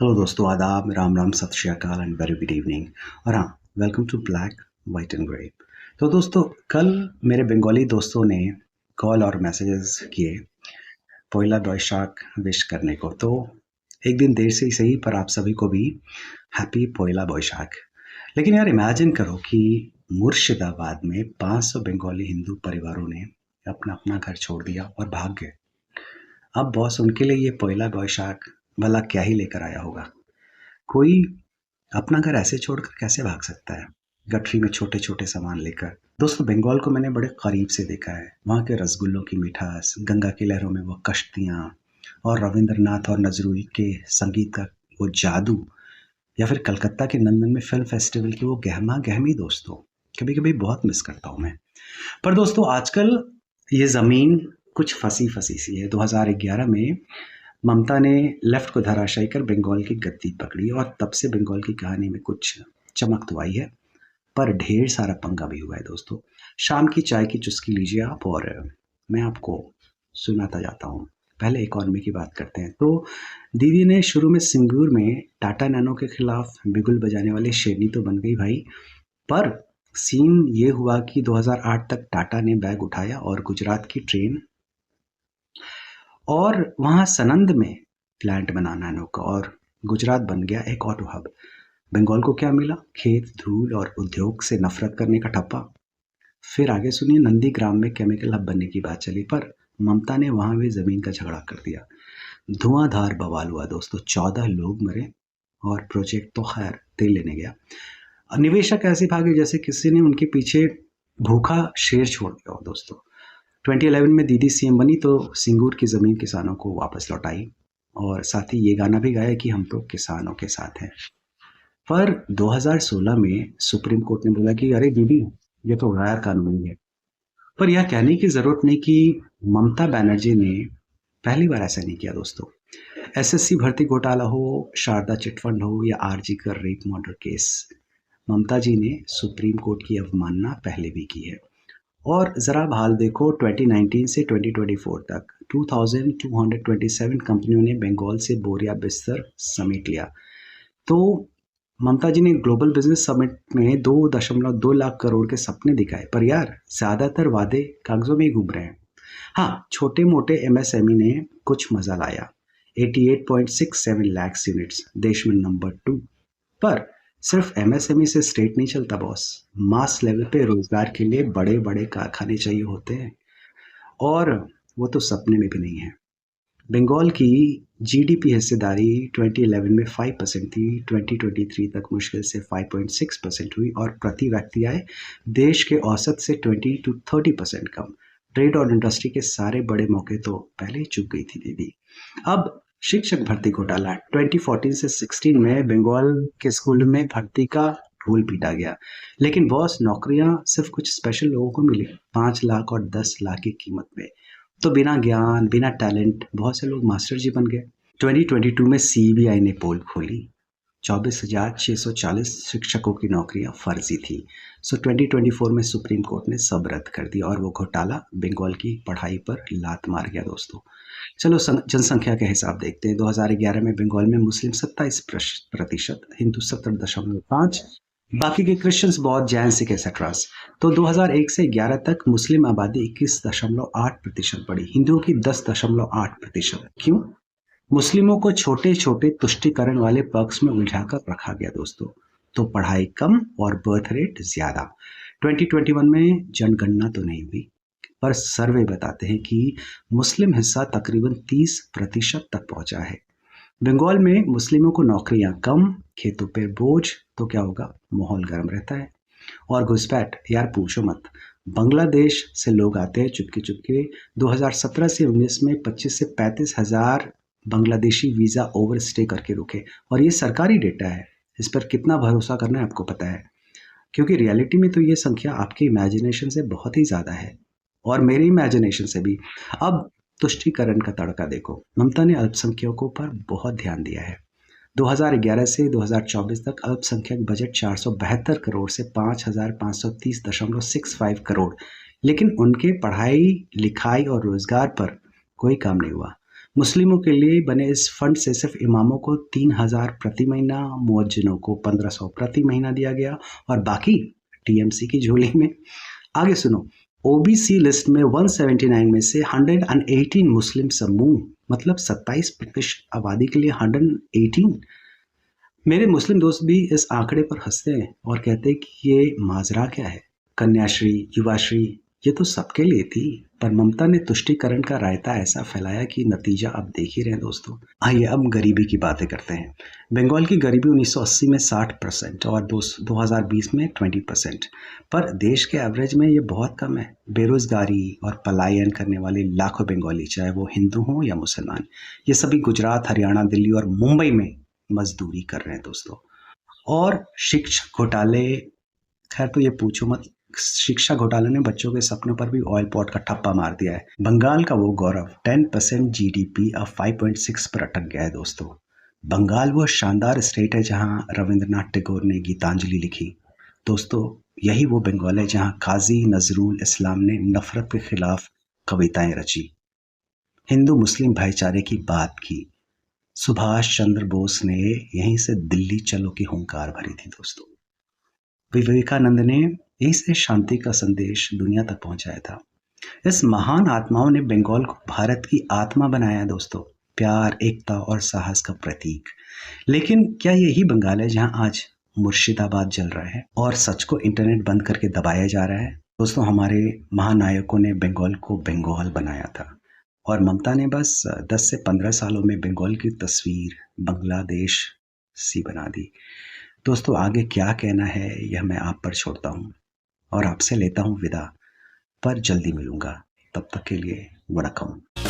Hello दोस्तों, आदाब, राम राम, सत श्री अकाल एंड वेरी गुड इवनिंग। और हाँ, welcome to black white and grey. तो दोस्तों, कल मेरे बंगाली दोस्तों ने कॉल और मैसेजेस किए पोइला बैशाख विश करने को। तो एक दिन देर से ही सही, पर आप सभी को भी हैप्पी पोइला बैशाख। लेकिन यार, इमेजिन करो कि मुर्शिदाबाद में 500 बंगाली हिंदू परिवारों ने अपना अपना घर छोड़ दिया और भाग गए। अब बॉस उनके लिए ये पोइला बैशाख भला क्या ही लेकर आया होगा। कोई अपना घर ऐसे छोड़कर कैसे भाग सकता है, गठरी में छोटे छोटे सामान लेकर। दोस्तों, बंगाल को मैंने बड़े करीब से देखा है। वहाँ के रसगुल्लों की मिठास, गंगा की लहरों में वो कश्तियाँ, और रविंद्रनाथ और नजरुल के संगीत का वो जादू, या फिर कलकत्ता के नंदन में फिल्म फेस्टिवल की वो गहमा गहमी। दोस्तों, कभी कभी बहुत मिस करता हूँ मैं। पर दोस्तों, आजकल ये ज़मीन कुछ फंसी फंसी सी है। 2011 में ममता ने लेफ्ट को धराशायी कर बंगाल की गद्दी पकड़ी, और तब से बंगाल की कहानी में कुछ चमक तो आई है, पर ढेर सारा पंगा भी हुआ है। दोस्तों, शाम की चाय की चुस्की लीजिए आप, और मैं आपको सुनाता जाता हूँ। पहले इकॉनमी की बात करते हैं। तो दीदी ने शुरू में सिंगूर में टाटा नैनो के खिलाफ बिगुल बजाने वाली शेरनी तो बन गई भाई, पर सीन ये हुआ कि 2008 तक टाटा ने बैग उठाया और गुजरात की ट्रेन, और वहाँ सनंद में प्लांट बना नैनो का, और गुजरात बन गया एक ऑटो हब। बंगाल को क्या मिला? खेत, धूल और उद्योग से नफरत करने का ठप्पा। फिर आगे सुनिए, नंदीग्राम में केमिकल हब बनने की बात चली, पर ममता ने वहां भी जमीन का झगड़ा कर दिया। धुआंधार बवाल हुआ दोस्तों, 14 लोग मरे, और प्रोजेक्ट तो खैर तेल लेने गया। निवेशक ऐसे भागे जैसे किसी ने उनके पीछे भूखा शेर छोड़ दिया हो। दोस्तों, 2011 में दीदी सीएम बनी तो सिंगूर की ज़मीन किसानों को वापस लौटाई, और साथ ही ये गाना भी गाया कि हम तो किसानों के साथ हैं। पर 2016 में सुप्रीम कोर्ट ने बोला कि अरे दीदी, ये तो गैर कानूनी है। पर यह कहने की ज़रूरत नहीं कि ममता बनर्जी ने पहली बार ऐसा नहीं किया। दोस्तों, एसएससी भर्ती घोटाला हो, शारदा चिटफंड हो, या आरजी कर रेप मर्डर केस, ममता जी ने सुप्रीम कोर्ट की अवमानना पहले भी की है। और ज़रा अब हाल देखो, 2019 से 2024 तक 2227 कंपनियों ने बंगाल से बोरिया बिस्तर समेट लिया। तो ममता जी ने ग्लोबल बिजनेस समिट में 2.2 लाख करोड़ के सपने दिखाए, पर यार ज़्यादातर वादे कागजों में ही घूम रहे हैं। हाँ, छोटे मोटे एमएसएमई ने कुछ मजा लाया, 88.67 लाख यूनिट्स, देश में नंबर 2। पर सिर्फ एमएसएमई से स्टेट नहीं चलता बॉस, मास लेवल पे रोजगार के लिए बड़े बड़े कारखाने चाहिए होते हैं, और वो तो सपने में भी नहीं है। बंगाल की जीडीपी हिस्सेदारी 2011 में 5% थी, 2023 तक मुश्किल से 5.6% हुई, और प्रति व्यक्ति आय देश के औसत से 20 to 30% कम। ट्रेड और इंडस्ट्री के सारे बड़े मौके तो पहले ही चुक गई थी दीदी। अब शिक्षक भर्ती घोटाला, 2014 से 16 में बंगाल के स्कूल में भर्ती का ढोल पीटा गया, लेकिन बॉस नौकरियां सिर्फ कुछ स्पेशल लोगों को मिली, 5 लाख और 10 लाख की कीमत में। तो बिना ज्ञान, बिना टैलेंट बहुत से लोग मास्टर जी बन गए। 2022 में सीबीआई ने पोल खोली, 24,640 शिक्षकों की नौकरियां फर्जी थी। सो 2024 में सुप्रीम कोर्ट ने सब रद्द कर दिया, और वो घोटाला बंगाल की पढ़ाई पर लात मार गया। दोस्तों, चलो जनसंख्या के हिसाब देखते हैं। 2011 में बंगाल में मुस्लिम 27%, हिंदू 70.5%, बाकी के क्रिश्चियंस, बौद्ध, जैन, सिख एक्सेट्रास। तो 2001 से 11 तक मुस्लिम आबादी 21.8% बढ़ी, हिंदुओं की 10.8%। क्यों? मुस्लिमों को छोटे छोटे तुष्टिकरण वाले पक्ष में उलझाकर रखा गया। दोस्तों, तो पढ़ाई कम और बर्थ रेट ज्यादा। 2021 में जनगणना तो नहीं हुई, पर सर्वे बताते हैं कि मुस्लिम हिस्सा तकरीबन 30% तक पहुंचा है। बंगाल में मुस्लिमों को नौकरियां कम, खेतों पर बोझ, तो क्या होगा? माहौल गर्म रहता है। और घुसपैठ, यार पूछो मत। बांग्लादेश से लोग आते हैं चुपके चुपके। 2017 से 19 में 25 से 35 हजार बांग्लादेशी वीजा ओवर स्टे करके रुके, और ये सरकारी डेटा है। इस पर कितना भरोसा करना है आपको पता है, क्योंकि रियलिटी में तो ये संख्या आपके इमेजिनेशन से बहुत ही ज्यादा है, और मेरी इमेजिनेशन से भी। अब तुष्टीकरण का तड़का देखो, ममता ने अल्पसंख्यकों पर बहुत ध्यान दिया है। 2011 से 2024 तक अल्पसंख्यक बजट 472 करोड़ से 5,530.65 करोड़, लेकिन उनके पढ़ाई लिखाई और रोजगार पर कोई काम नहीं हुआ। मुस्लिमों के लिए बने इस फंड से सिर्फ इमामों को 3,000 प्रति महीना, मुअज्जिनों को 1,500 प्रति महीना दिया गया और बाकी टीएमसी की झोली में। आगे सुनो, ओबीसी लिस्ट में 179 में से 118 मुस्लिम समूह, मतलब 27% आबादी के लिए 118। मेरे मुस्लिम दोस्त भी इस आंकड़े पर हंसते हैं और कहते हैं कि ये माजरा क्या है, कन्याश्री, युवाश्री, ये तो सबके लिए थी। पर ममता ने तुष्टीकरण का रायता ऐसा फैलाया कि नतीजा अब देख ही रहे हैं दोस्तों। आइए अब गरीबी की बातें करते हैं। बंगाल की गरीबी 1980 में 60% और 2020 में 20%। पर देश के एवरेज में ये बहुत कम है। बेरोजगारी और पलायन करने वाले लाखों बंगाली, चाहे वो हिंदू हों या मुसलमान, ये सभी गुजरात, हरियाणा, दिल्ली और मुंबई में मजदूरी कर रहे हैं दोस्तों। और शिक्षा घोटाले, खैर तो ये पूछो मत। शिक्षा घोटाले ने बच्चों के सपनों पर भी ऑयल पॉट का ठप्पा मार दिया है। बंगाल का वो गौरव 10% जीडीपी अब 5.6 पर अटक गया है दोस्तों। बंगाल वो शानदार स्टेट है जहां रविंद्रनाथ टैगोर ने गीतांजलि लिखी। दोस्तों, यही वो बंगाल है जहां काजी नजरुल इस्लाम ने नफरत के खिलाफ कविताएं रची, हिंदू मुस्लिम भाईचारे की बात की, सुभाष चंद्र बोस ने यहीं से दिल्ली चलो की हुंकार भरी थी दोस्तों। विवेकानंद ने यहीं से शांति का संदेश दुनिया तक पहुंचाया था। इस महान आत्माओं ने बंगाल को भारत की आत्मा बनाया दोस्तों, प्यार, एकता और साहस का प्रतीक। लेकिन क्या यही बंगाल है जहां आज मुर्शिदाबाद जल रहा है और सच को इंटरनेट बंद करके दबाया जा रहा है? दोस्तों, हमारे महानायकों ने बंगाल को बंगाल बनाया था और ममता ने बस 10 से 15 सालों में बंगाल की तस्वीर बांग्लादेश सी बना दी। दोस्तों, आगे क्या कहना है यह मैं आप पर छोड़ता हूँ और आपसे लेता हूँ विदा। पर जल्दी मिलूंगा, तब तक के लिए वणक्कम।